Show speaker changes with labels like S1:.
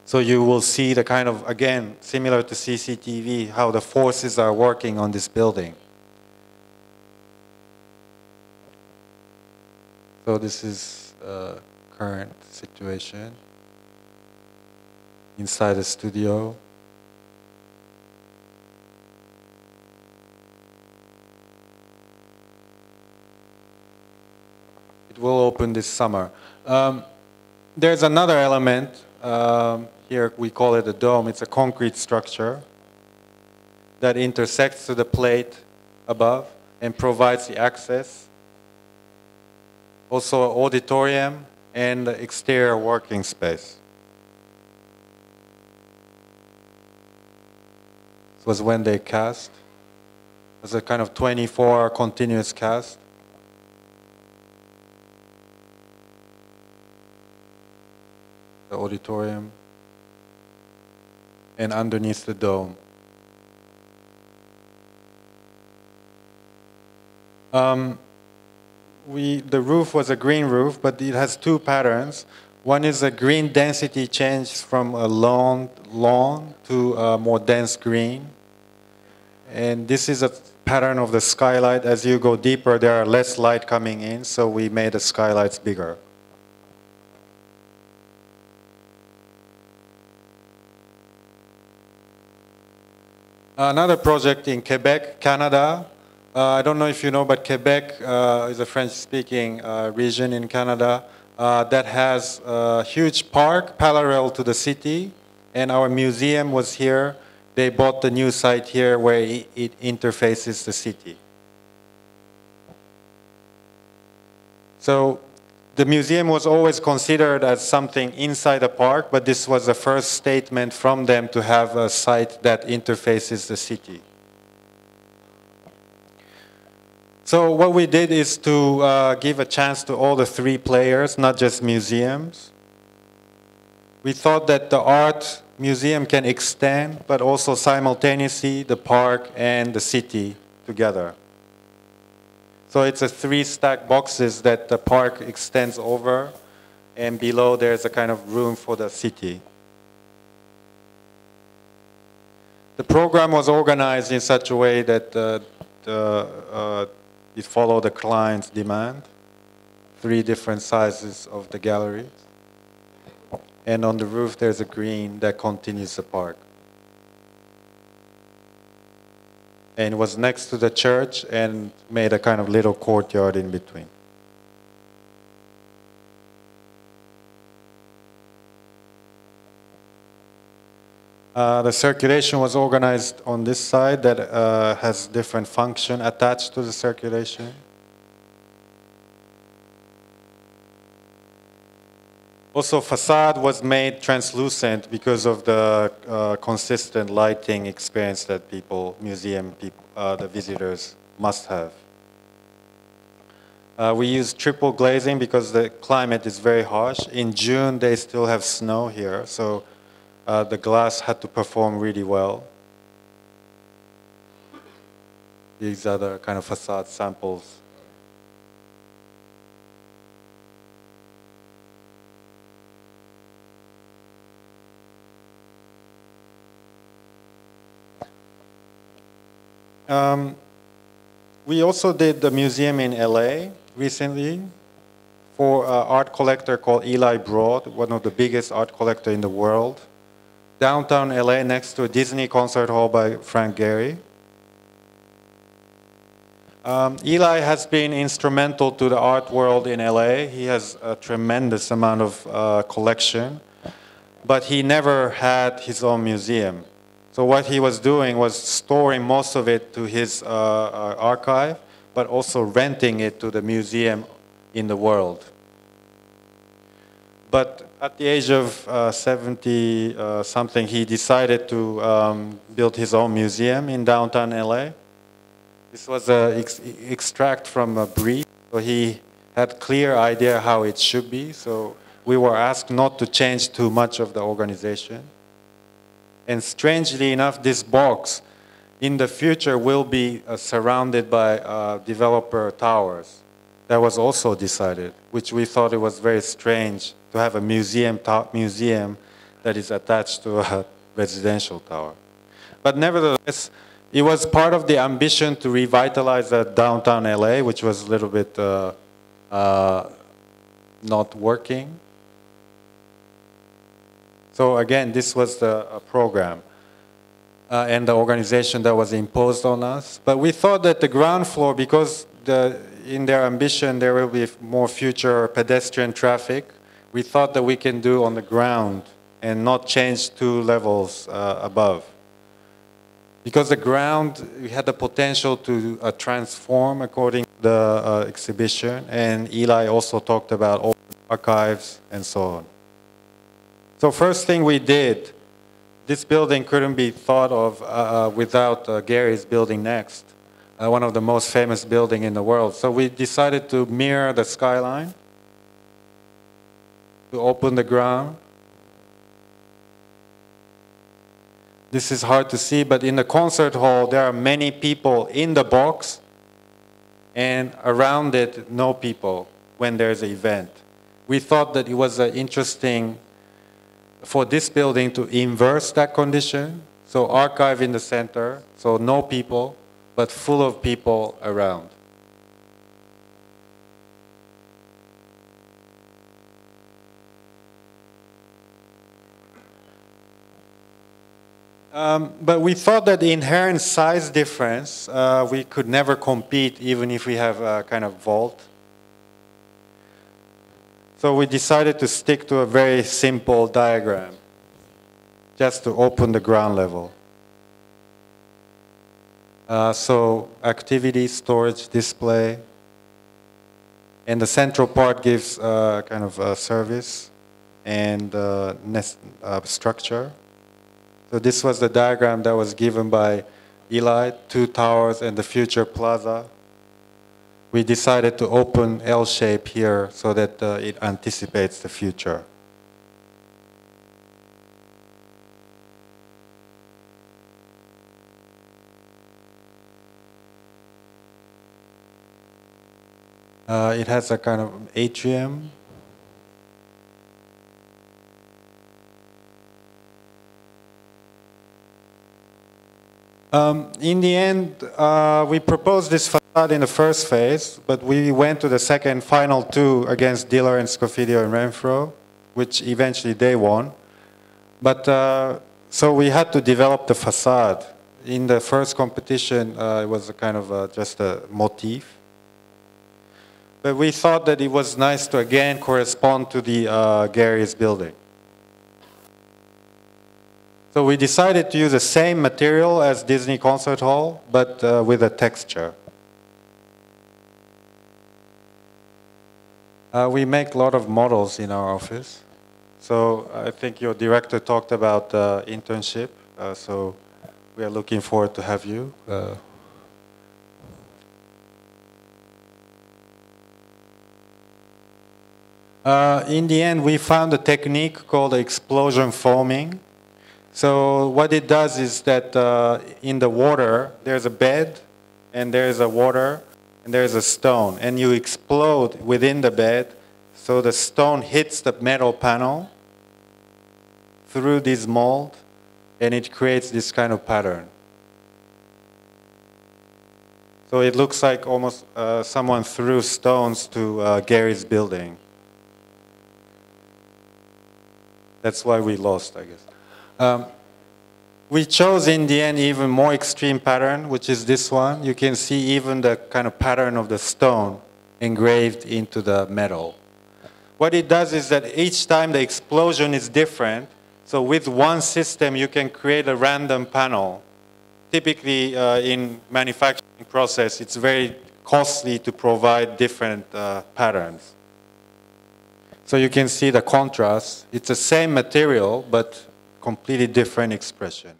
S1: So you will see the kind of, again, similar to CCTV, how the forces are working on this building. So this is current situation inside the studio. It will open this summer. There's another element. Here we call it a dome. It's a concrete structure that intersects to the plate above and provides the access. Also an auditorium and exterior working space. This was when they cast. It was a kind of 24-hour continuous cast. The auditorium and underneath the dome. The roof was a green roof, but it has two patterns. One is a green density change from a lawn to a more dense green. And this is a pattern of the skylight. As you go deeper, there are less light coming in, so we made the skylights bigger. Another project in Quebec, Canada. I don't know if you know, but Quebec is a French-speaking region in Canada that has a huge park parallel to the city, and our museum was here. They bought the new site here where it interfaces the city. So the museum was always considered as something inside a park, but this was the first statement from them to have a site that interfaces the city. So what we did is to give a chance to all the three players, not just museums. We thought that the art museum can extend, but also simultaneously the park and the city together. So it's a 3 stack boxes that the park extends over, and below there's a kind of room for the city. The program was organized in such a way that it followed the client's demand. 3 different sizes of the galleries. And on the roof there's a green that continues the park. And it was next to the church and made a kind of little courtyard in between. The circulation was organized on this side that has different function attached to the circulation. Also, facade was made translucent because of the consistent lighting experience that museum people, the visitors must have. We used triple glazing because the climate is very harsh. In June, they still have snow here, so the glass had to perform really well. These are the kind of facade samples. We also did the museum in LA recently for an art collector called Eli Broad, one of the biggest art collectors in the world. Downtown LA next to a Disney concert hall by Frank Gehry. Eli has been instrumental to the art world in LA. He has a tremendous amount of collection, but he never had his own museum. So what he was doing was storing most of it to his archive, but also renting it to the museum in the world. But at the age of 70-something, he decided to build his own museum in downtown LA. This was an extract from a brief, so he had a clear idea how it should be. So we were asked not to change too much of the organization. And strangely enough, this box in the future will be surrounded by developer towers. That was also decided, which we thought it was very strange to have a museum that that is attached to a residential tower. But nevertheless, it was part of the ambition to revitalize downtown LA, which was a little bit not working. So again, this was the program and the organization that was imposed on us. But we thought that the ground floor, because in their ambition there will be more future pedestrian traffic, we thought that we can do on the ground and not change 2 levels above. Because the ground, we had the potential to transform according to the exhibition, and Eli also talked about open archives and so on. So first thing we did, this building couldn't be thought of without Gary's building next, one of the most famous buildings in the world. So we decided to mirror the skyline, to open the ground. This is hard to see, but in the concert hall, there are many people in the box, and around it, no people when there's an event. We thought that it was interesting for this building to inverse that condition. So archive in the center, so no people, but full of people around. But we thought that the inherent size difference, we could never compete even if we have a kind of vault. So we decided to stick to a very simple diagram, just to open the ground level. So activity, storage, display, and the central part gives kind of a service and structure. So this was the diagram that was given by Eli, 2 towers and the future plaza. We decided to open L shape here so that it anticipates the future. It has a kind of atrium. In the end, we proposed this facade in the first phase, but we went to the second final 2 against Diller and Scofidio and Renfro, which eventually they won. But so we had to develop the facade. In the first competition, it was a kind of just a motif. But we thought that it was nice to again correspond to the Gary's building. So we decided to use the same material as Disney Concert Hall, but with a texture. We make a lot of models in our office. So I think your director talked about internship. So we are looking forward to have you. In the end, we found a technique called explosion foaming. So what it does is that in the water, there's a bed, and there's a water, and there's a stone. And you explode within the bed, so the stone hits the metal panel through this mold, and it creates this kind of pattern. So it looks like almost someone threw stones to Gary's building. That's why we lost, I guess. We chose in the end even more extreme pattern, which is this one. You can see even the kind of pattern of the stone engraved into the metal. What it does is that each time the explosion is different, so with one system you can create a random panel. Typically in manufacturing process, it's very costly to provide different patterns. So you can see the contrast. It's the same material, but completely different expression.